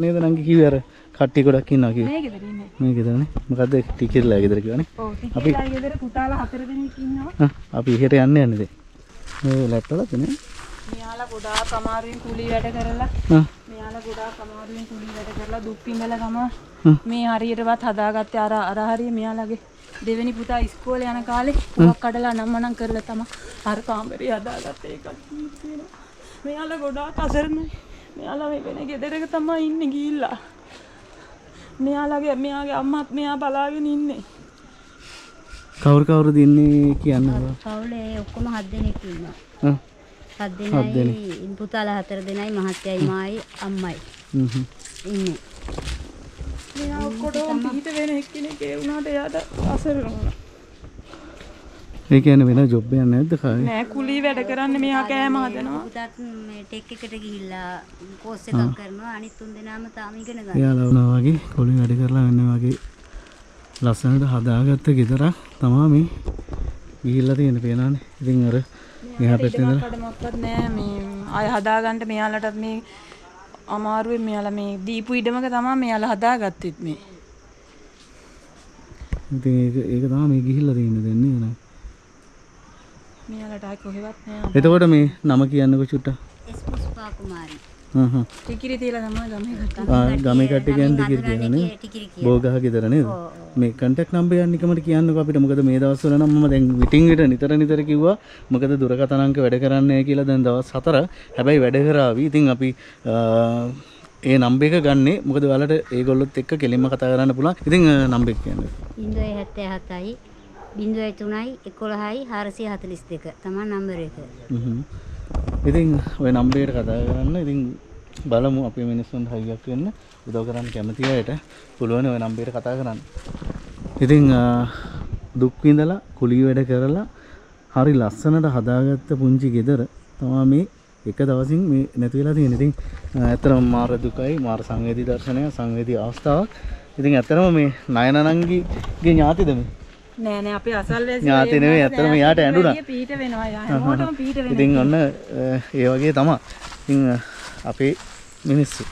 නේද නංගි කිව්වේ අර කට්ටිය ගොඩක් ඉන්නවා කිව්වේ. මේ ගෙදර ඉන්නේ. මේ ගෙදරනේ. මොකද්ද ටිකෙල්ලා ගෙදර කිව්වනේ. ඔව් ටිකෙල්ලා ගෙදර පුතාලා 4 දෙනෙක් ඉන්නවා. අපි එහෙට යන්න යන්නේ දැන්. මේ ලැට්ටලද නේ? මෙයාලා ගොඩාක් අමාරුවෙන් කුලී වැඩ කරලා මෙයාලා ගොඩාක් අමාරුවෙන් කුලී වැඩ කරලා දුක් පිඳලා තමයි මේ හරියටවත් හදාගත්තේ අර හරිය මෙයාලගේ දෙවෙනි පුතා ඉස්කෝලේ යන කාලේ පුවක් කඩලා නම්මනම් කරලා තමයි අර කාමරේ හදාගත්තේ ඒකත් තියෙනවා. මෙයාලා ගොඩාක් අසරණයි. මෙයාලා මේ වෙන ගෙදරක තමයි ඉන්නේ ගිහිල්ලා. මෙයාගේ අම්මාත් මෙයා බලාගෙන ඉන්නේ. කවුරුද ඉන්නේ කියන්නේ? පවුලේ ඔක්කොම 7 දෙනෙක් ඉන්නවා. 7 දෙනයි පුතාලා 4 දෙනයි මහත්තයයි මායි අම්මයි. ඉන්නේ. මෙයා ඔක්කොටම පිට වෙන එක්කෙනෙක් ඒ වුණාට එයාට අසරණ වුණා. ඒ කියන්නේ වෙන ජොබ් එකක් නැද්ද කාගේ? නෑ කුලී වැඩ කරන්නේ මෙයා කෑම හදනවා. පුතාත් මේ ටෙක් එකට ගිහිල්ලා කෝස් එකක් කරනවා. අනිත් 3 දෙනාම තාම ඉගෙන ගන්නවා. එයාලා වුණා වගේ කුලී වැඩ කරලා වෙන වගේ ලස්සනට හදාගත්ත ගෙදරක් තමයි මේ ගිහිල්ලා තියෙන පේනවනේ. ඉතින් අර මෙහා පැත්තේ ඉඳලා කඩමක්වත් නෑ මේ ආය හදාගන්න මෙයාලටත් මේ අමාරුවෙන් මෙයාලා මේ දීපු ඉඩමක තමයි මෙයාලා හදාගත්තෙත් මේ. ඉතින් ඒක තමයි මේ ගිහිල්ලා තියෙන්නේ දැන් නේද? මෙයාලට ආයි කොහෙවත් නෑ. එතකොට මේ නම කියන්නකෝ චුට්ටක්. එස් පුෂ්පා කුමාරි. ටිකිරි තියලා තමයි ගමේ කට්ටිය. ගමේ කට්ටිය කියන්නේ ටිකිරි කියලානේ. බෝගහ ගෙදර නේද? මේ contact number යන්න නිකමට කියන්නකෝ අපිට. මොකද මේ දවස්වල නම් මම දැන් මිටින් එකට නිතර කිව්වා. මොකද දුරකථන අංක වැඩ කරන්නේ කියලා දැන් දවස් 4. හැබැයි වැඩ කරાવી. ඉතින් අපි ඒ නම්බර් එක ගන්නේ මොකද ඔයාලට ඒගොල්ලොත් එක්ක කෙලින්ම කතා කරන්න පුළුවන්. ඉතින් නම්බර් එක කියන්න. 077යි 03යි 11යි 442 තමයි නම්බර එක. ඉතින් ඔය නම්බර් එකට කතා කරන්න. ඉතින් බලමු අපේ මිනිස්සුන්ට හයියක් වෙන්න උදව් කරන්න කැමති අයට පුළුවන් ඔය නම්බර් එකට කතා කරන්න. ඉතින් දුක් විඳලා කුලී වැඩ කරලා හරි ලස්සනට හදාගත්ත පුංචි ගෙදර තමයි මේ එක දවසින් මේ නැති වෙලා තියෙන්නේ. ඉතින් ඇත්තටම මාර දුකයි, මාර සංවේදී දර්ශනය, සංවේදී අවස්ථාවක්. ඉතින් ඇත්තටම මේ නයනනන්ගිගේ ඥාතිද මේ? නෑ අපි අසල්වැසි ඥාති නෙවෙයි. ඇත්තටම යාට ඇඬුණා. පීට වෙනවා යා. හැමෝටම පීට වෙනවා. ඉතින් ඔන්න ඒ වගේ තමයි. ඉතින් අපේ මිනිස්සු